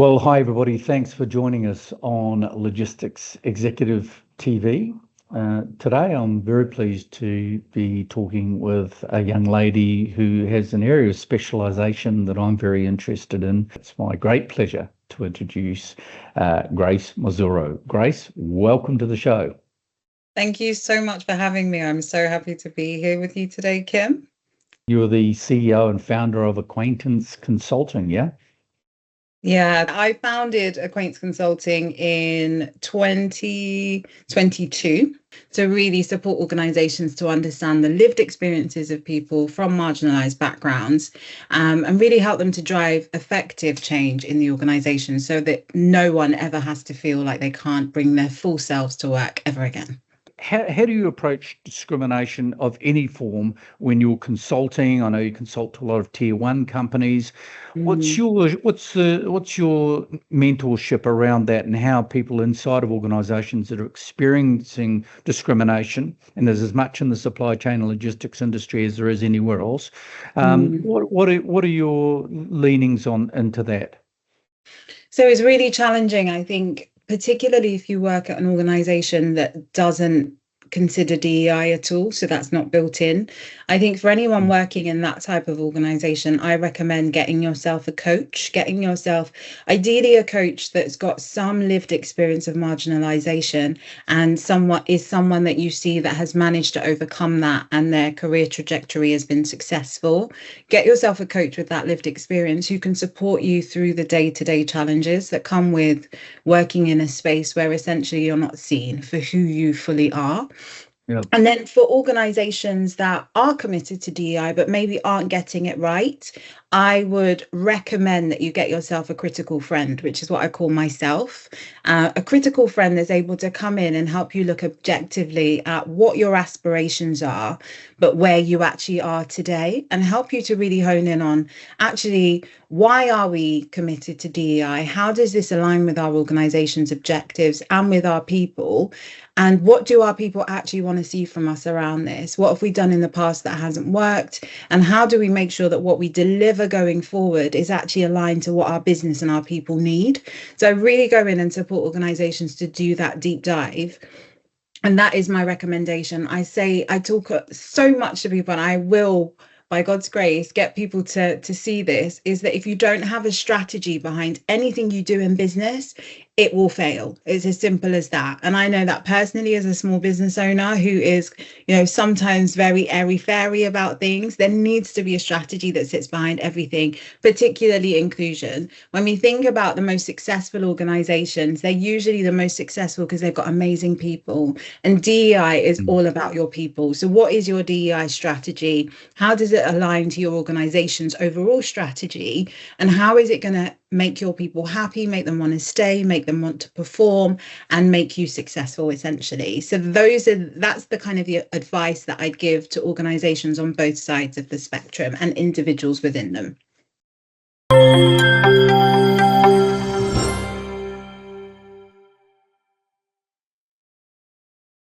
Well, hi everybody. Thanks for joining us on Logistics Executive TV. Today, I'm very pleased to be talking with a young lady who has an area of specialisation that I'm very interested in. It's my great pleasure to introduce Grace Mosuro. Grace, welcome to the show. Thank you so much for having me. I'm so happy to be here with you today, Kim. You're the CEO and founder of Aquaintz Consulting, yeah? Yeah, I founded Aquaintz Consulting in 2022 to really support organizations to understand the lived experiences of people from marginalized backgrounds, and really help them to drive effective change in the organization so that no one ever has to feel like they can't bring their full selves to work ever again. How do you approach discrimination of any form when you're consulting? I know you consult to a lot of tier one companies. What's your mentorship around that, and how people inside of organisations that are experiencing discrimination, and there's as much in the supply chain and logistics industry as there is anywhere else. What are your leanings on into that? So it's really challenging, I think, particularly if you work at an organization that doesn't consider DEI at all, so that's not built in. I think for anyone working in that type of organization, I recommend getting yourself a coach, ideally a coach that's got some lived experience of marginalization and someone that you see that has managed to overcome that and their career trajectory has been successful. Get yourself a coach with that lived experience who can support you through the day-to-day challenges that come with working in a space where essentially you're not seen for who you fully are. Yep. And then for organizations that are committed to DEI but maybe aren't getting it right, I would recommend that you get yourself a critical friend, which is what I call myself. A critical friend is able to come in and help you look objectively at what your aspirations are, but where you actually are today, and help you to really hone in on actually, why are we committed to DEI? How does this align with our organization's objectives and with our people? And what do our people actually want to see from us around this? What have we done in the past that hasn't worked? And how do we make sure that what we deliver going forward is actually aligned to what our business and our people need? So really go in and support organizations to do that deep dive. And that is my recommendation. I talk so much to people, and I will, by God's grace, get people to see this, is that if you don't have a strategy behind anything you do in business, it will fail. It's as simple as that. And I know that personally as a small business owner who is, sometimes very airy-fairy about things, there needs to be a strategy that sits behind everything, particularly inclusion. When we think about the most successful organizations, they're usually the most successful because they've got amazing people. And DEI is all about your people. So what is your DEI strategy? How does it align to your organization's overall strategy? And how is it going to make your people happy, make them want to stay, make them want to perform, and make you successful, essentially? So that's the kind of the advice that I'd give to organizations on both sides of the spectrum and individuals within them.